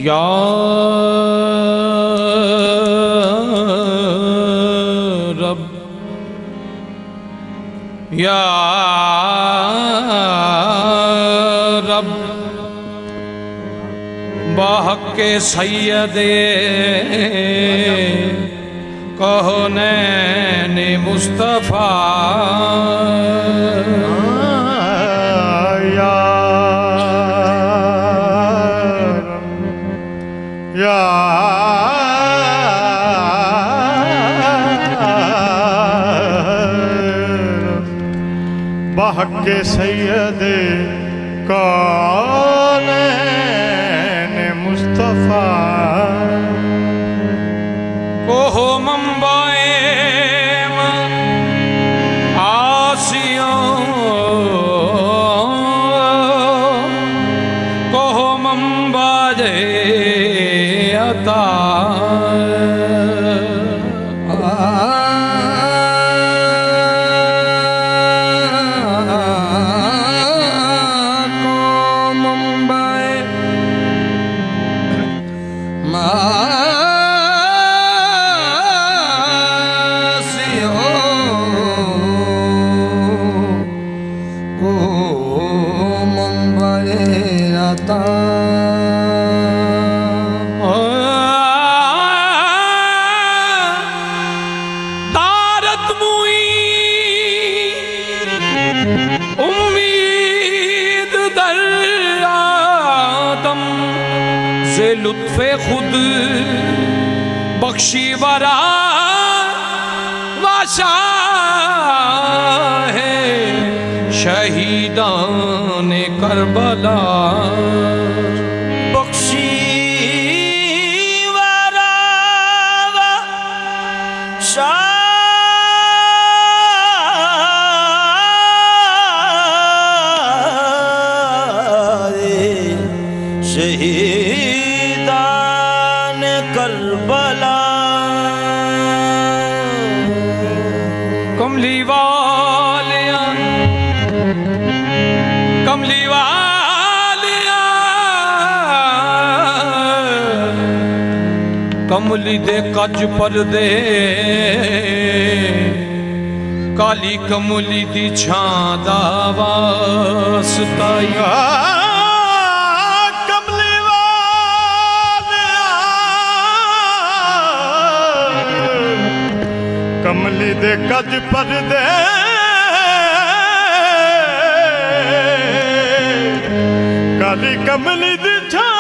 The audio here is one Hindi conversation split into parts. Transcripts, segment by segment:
या रब या रब बाहक़े सैयदे कौनैन मुस्तफ़ा बाहक़े सैयदे कौनैन मुस्तफ़ा कोहो मंबाए आसियों कोहो मंबाजे अता लुत्फ़े खुद बख्शी वरा वाशा है शहीदान करबला बख्शी वरा वाशा शहीद करबला कमली वालिया कमली वालिया कमली दे कज पर दे काली कमली दी छां दा वास्ता कमली दे कज पर दे काली कमली दी छां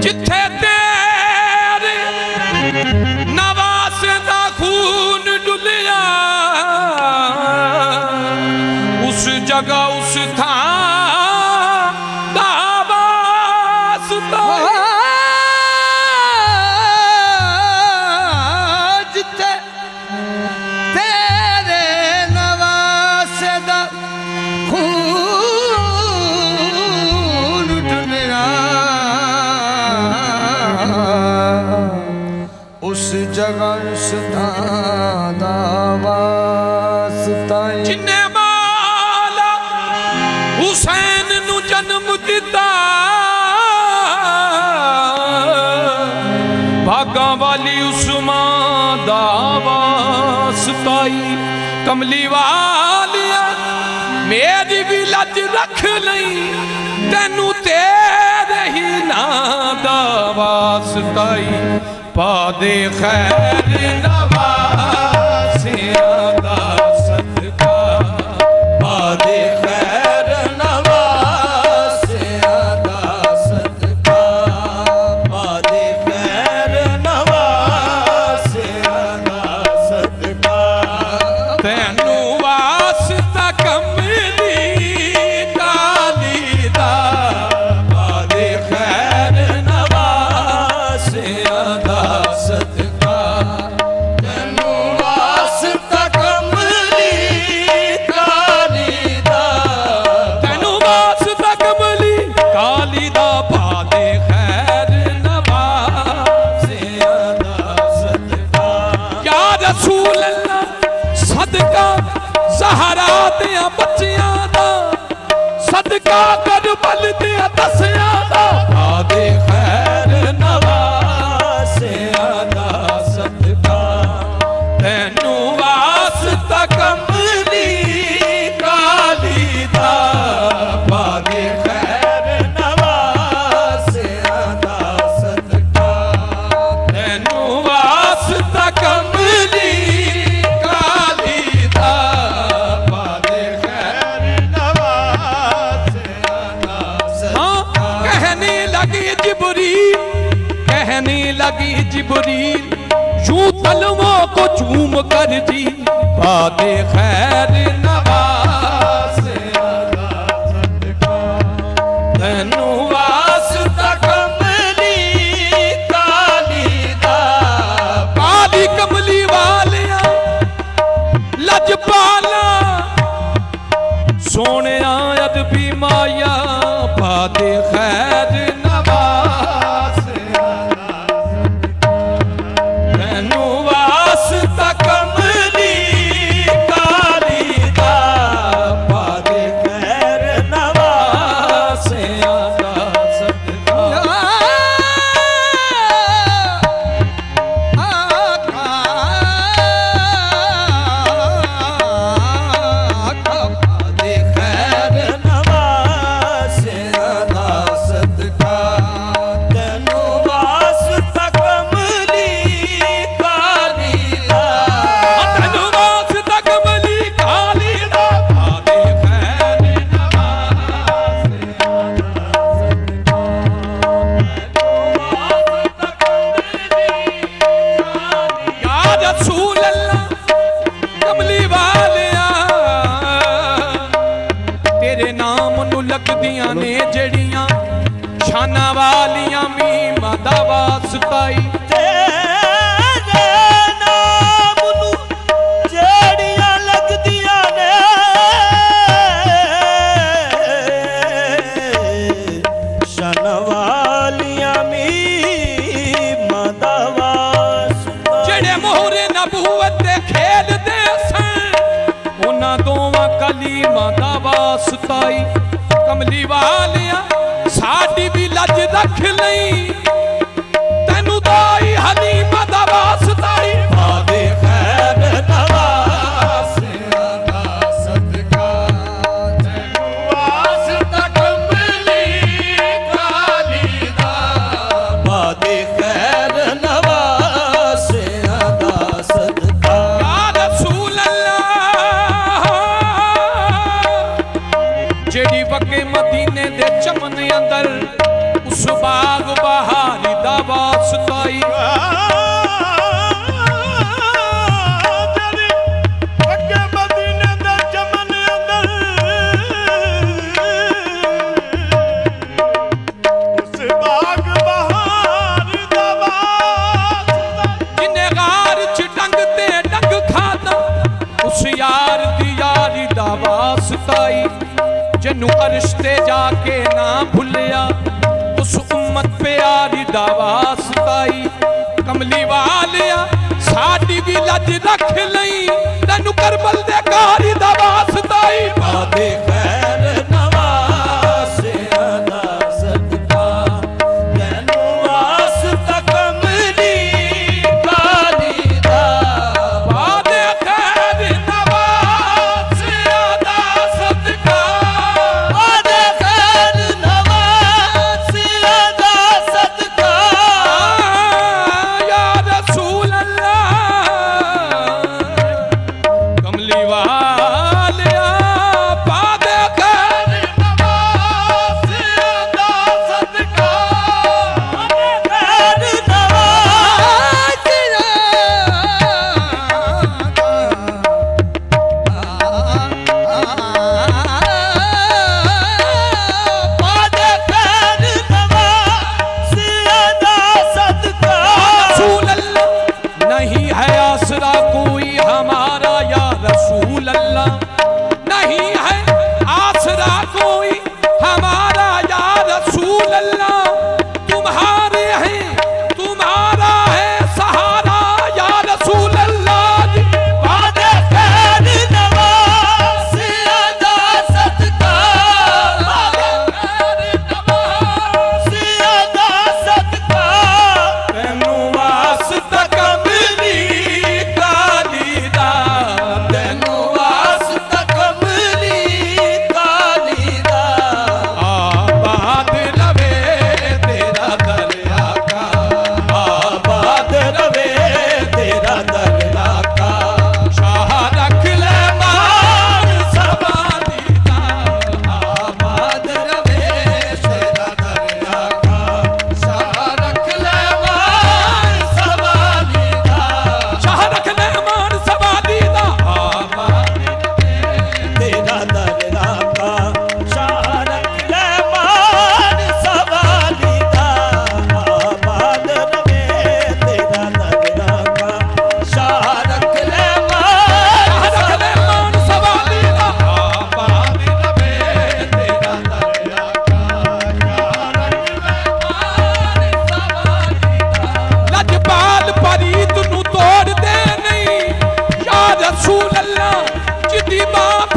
जिथे तेरे नवास दा खून डुलिया उस जगह उस थां दा वास्ता जगह सुधा वास्ता जिन्ने माला हुसैन नू जन्म दिता बागा वाली उस्मान दा वास्ताई कमली वालिया मेरी भी लज रख लई तेनू तेरे ही ना दा वास्ताई पा दे खैर नवासियां दा सदका पा दे खैर नवासियां दा सदका पा दे खैर नवासियां दा सदका तैनू वास्ता कमली काली दा पा दे खैर नवासियां दा सदका तैनू वास्ता कमली काली दा तैनू वास्ता कमली काली दा पा दे खैर नवासियां दा सदका या रसूल अल्लाह सदका ज़हरा दियां बच्चियां दा सदका करबल दियां दसियां दा पा दे खैर नवासियां दा सदका तैनू वास्ता कमली काली दा पा दे खैर नवासियां दा सदका तैनू वास्ता कमली काली दा पा दे खैर नवासियां दा हाँ कहने लगी जिब्रील यूं तलवों को चूम कर जी पा दे खैर नवासियां दा सदका तैनू वास्ता कमली काली दा काली कमली वालिया लजपाला सोने अदबी माया पा दे खैर नवासियां दा तैनू वास्ता कमली काली दा पा दे खैर नवासियां दा सदका दे खैर नवासियां दा सदका तैनू वास्ता कमली काली दा तैनू वास्ता कमली काली दा पा दे खैर नवासियां दा या रसूल अल्लाह कमली वालिया तेरे नाम नू लगदियां ने जड़ियां शाना वालियां मीमा दा वास्ताई तेरे नाम नू जेड़ियां लगदियां ने शन वालियां मीमां दा वास्ता जेड़े मोहरे नबूवत दे खेल दे सन उन्हां दोवां कलीमां दा वास्ताई कमली वालिया साडी भी लज रख लई तैनू दाई हलीमा दा वास्ताई पा दे खैर नवासियां दा सदका तैनू वास्ता कमली काली दा पा दे खैर नवासियां दा सदका या रसूल अल्लाह जेड़ी वके मदीने दे चमन अंदर उस बाग बहारी दा वास्ताई तेरी अगे मदीने दे चमन अंदर उस बाग बहार दा वास्ता जिन्ने गार च डंग ते डंग खादा उस यार दी यारी दा वास्ताई जन्नू अर्श ते जाके ना भुलिया उस उम्मत प्यारी दा वास्ताई कमली वालिया साडी भी लज रख लई तैनू करबल दे कारी दा वास्ताई पा दे खैर नवासियां दा सदका तैनू वास्ता कमली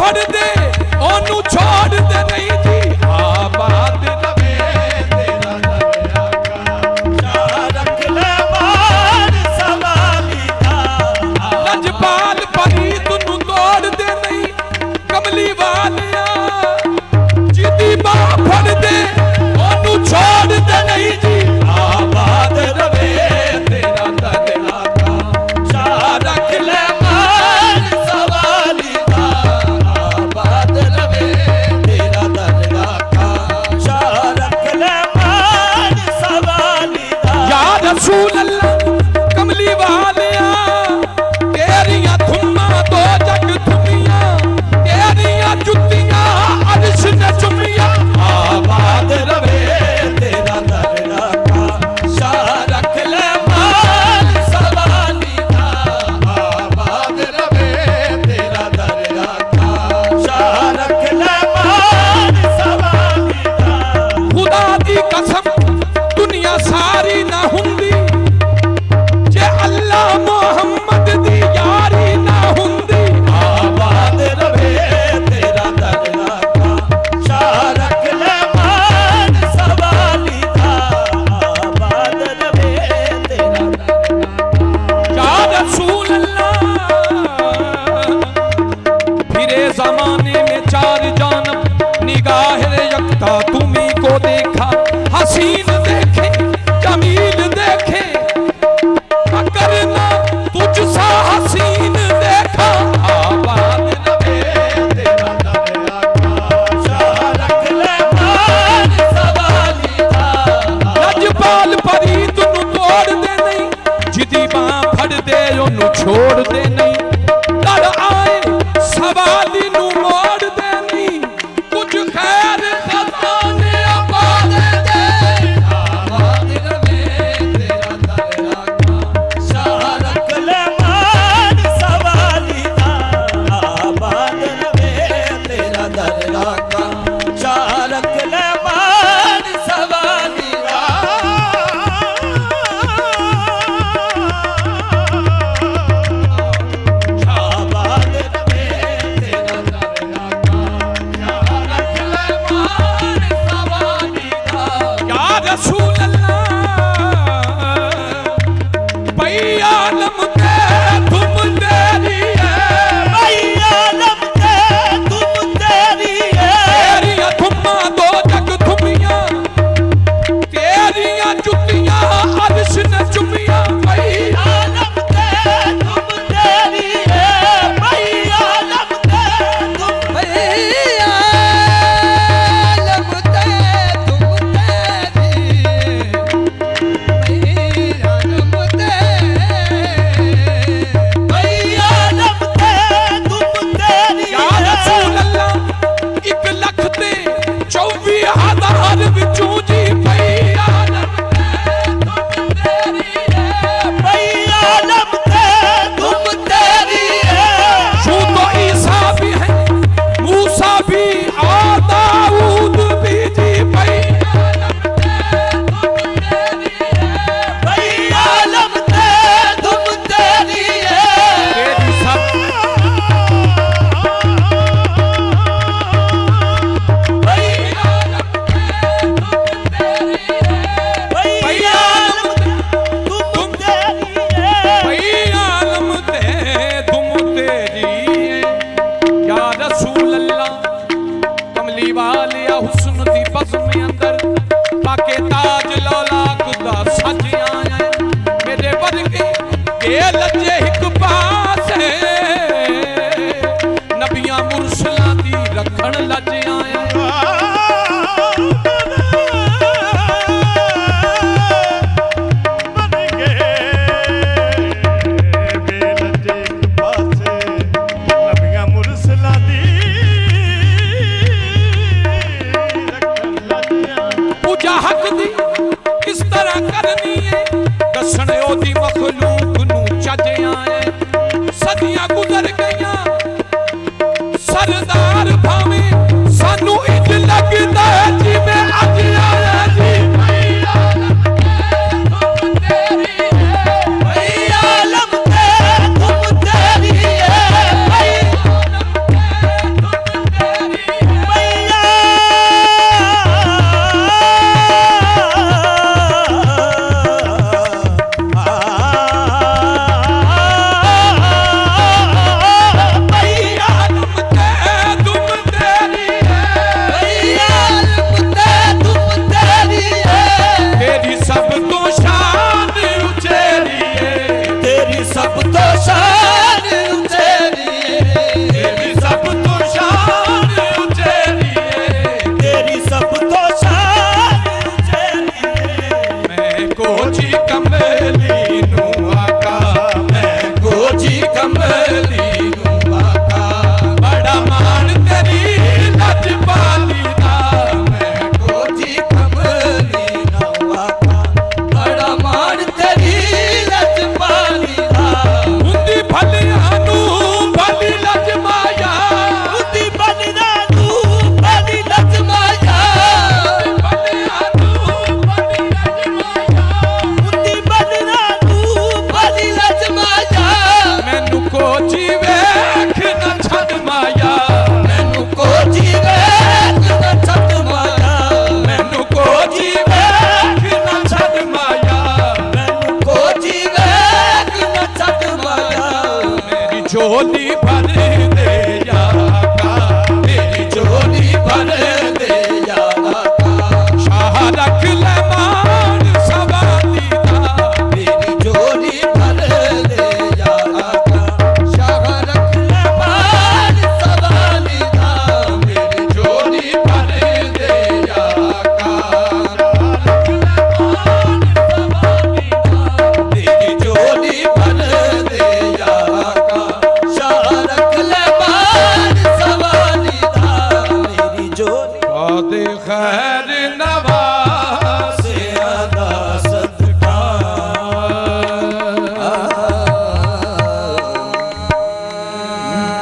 ਫੜ ਦੇ ਉਹਨੂੰ ਛੋੜਦੇ ਨਹੀਂ ਜੀ ਆਬਾਦ ਰਵੇ ਤੇਰਾ ਦਰ ਆਕਾ ਰੱਖ ਲੈ ਮਾਨ ਸਵਾਲੀ ਦਾ ਲਜਪਾਲ ਫਰੀਦ ਨੂੰ ਤੋੜਦੇ ਨਹੀਂ ਕਮਲੀ ਵਾਲਿਆ ਜਿਹਦੀ ਬਾਹ ਫੜਦੇ ਉਹਨੂੰ ਛੋੜਦੇ ਨਹੀਂ ਜੀ ਆਬਾਦ ਰਵੇ ਤੇਰਾ ਦਰ ਆਕਾ ਰੱਖ ਲੈ ਮਾਨ ਸਵਾਲੀ ਦਾ ਆਬਾਦ ਰਵੇ ਤੇਰਾ ਦਰ ਆਕਾ ਰੱਖ ਲੈ ਮਾਨ ਸਵਾਲੀ ਦਾ या रसूल अल्लाह कमली वालिया तेरियां धुम्मा दो जग धुमिया तेरियां जुतियां अर्श ने चुमिया आबाद रवे तेरा ਦਰ ਆਕਾ ਰੱਖ ਲੈ ਮਾਨ ਸਵਾਲੀ ਦਾ ਆਬਾਦ ਰਵੇ ਤੇਰਾ ਦਰ ਆਕਾ ਰੱਖ ਲੈ ਮਾਨ ਸਵਾਲੀ ਦਾ खुदा दी कसम दुनिया सारी ना हुंदी जे अल्लाह मोहम्मद दी यारी ना हुंदी आबाद रवे तेरा ਦਰ ਆਕਾ ਰੱਖ ਲੈ ਮਾਨ ਸਵਾਲੀ ਦਾ ਆਬਾਦ ਰਵੇ ਤੇਰਾ ਦਰ या रसूल अल्लाह फिरे जमाने में चार जानब निगाह यकता तुम्ही को देखा हसीन देखे जमील देखे अगर ना तुझ सा हसीन देखा आबाद रवे तेरा ਦਰ आका ਰੱਖ ਲੈ ਮਾਨ ਸਵਾਲੀ ਦਾ लजपाल फरीद ਨੂੰ ਤੋੜਦੇ ਨਹੀਂ ਜਿਹਦੀ ਬਾਹ ਫੜਦੇ ਉਹਨੂੰ ਛੋੜਦੇ ਨਹੀਂ ਲੜ ਆਏ ਸਵਾਲੀ ਨੂੰ ਮੋੜਦੇ ਨਹੀਂ ਕੁਝ ਖੈਰ ਖਜ਼ਾਨੇ ਆਬਾਦ ਦੇ ਆਬਾਦ ਰਵੇ ਤੇਰਾ ਦਰ ਆਕਾ ਰੱਖ ਲੈ ਮਾਨ ਸਵਾਲੀ ਦਾ ਆਬਾਦ ਰਵੇ ਤੇਰਾ ਦਰ ਆਕਾ ਰੱਖ ਲੈ ਮਾਨ ਸਵਾਲੀ ਦਾ ਆਬਾਦ ਰਵੇ ਤੇਰਾ ਦਰ ਆਕਾ ਰੱਖ ਲੈ ਮਾਨ ਸਵਾਲੀ ਦਾ या रसूल अल्लाह पई आलम के तुम तेरी है भाई आलम ते तुम तेरी है तेरियां धुम्मा दो जग धुमिया तेरियां जुतियां अर्श ने चुमिया पई आलम ते तुम तेरी है भाई आलम ते तुम आलम ते तुम तेरी आलम ते भाई आलम ते तुम तेरी या रसूल अल्लाह 1 ਲੱਖ ਤੇ 24,000 ਵਿੱਚੋਂ ਜੀ ਪਈ ਆਲਮ ਤੇ ਤੁਮ तेरी है भाई आलम ते तुम तेरी है शू तो ईसा भी है मूसा भी और दाऊद भी जी पई भाई आलम ते तुम तेरी है तेरी सब भाई भाई आलम तुम तेरी है पई आलम ते तुम तेरी है या रसूल अल्लाह कमली वालिया हुस्न दी बज़्म अंदर पाके ताज लौलाक दा सज आया मेरे वर्गे के लजे हिक पासे नबियां मुरसलां दी रखण लज आया बन गए बेलजे पासे नबियां मुरसलां दी रखण लगिया पूजा हक दी किस तरह करनी है दसण ओदी मखलूक नू चज आए सदियां गुजर गईयां सरदार भावें सानू इंज लगदा है जिवें अज आया जी कोजी कमली नू आका, मैं कोजी कमली नू आका, बड़ा मान तेरी लजपाली दा, मैं कोजी कमली नू आका, बड़ा मान तेरी लजपाली दा, हुंदी भलियां नू भली लजमाया, बुद्धि बलिदा तू बली लजमाया, भलियां नू भली लजमाया, बुद्धि बलिदा तू बली लजमाया, मैनू कोजी वेख न छड़ माया, मैनू कोजी वेख न छड़ माया, मैनू कोजी वेख न छड़ माया, मैनू कोजी वेख न छड़ माया, मेरी झोली भर दे आका, मेरी झोली भर दे आका, शाह रख ले मान सवाली दा, मेरी झोली भर दे आका, शाह रख ले मान सवाली दा, मेरी झोली भर दे आका, तेरी झोली भर दे आका, शाह रख ले मान सवाली दा, मेरी झोली कादे खैर नवा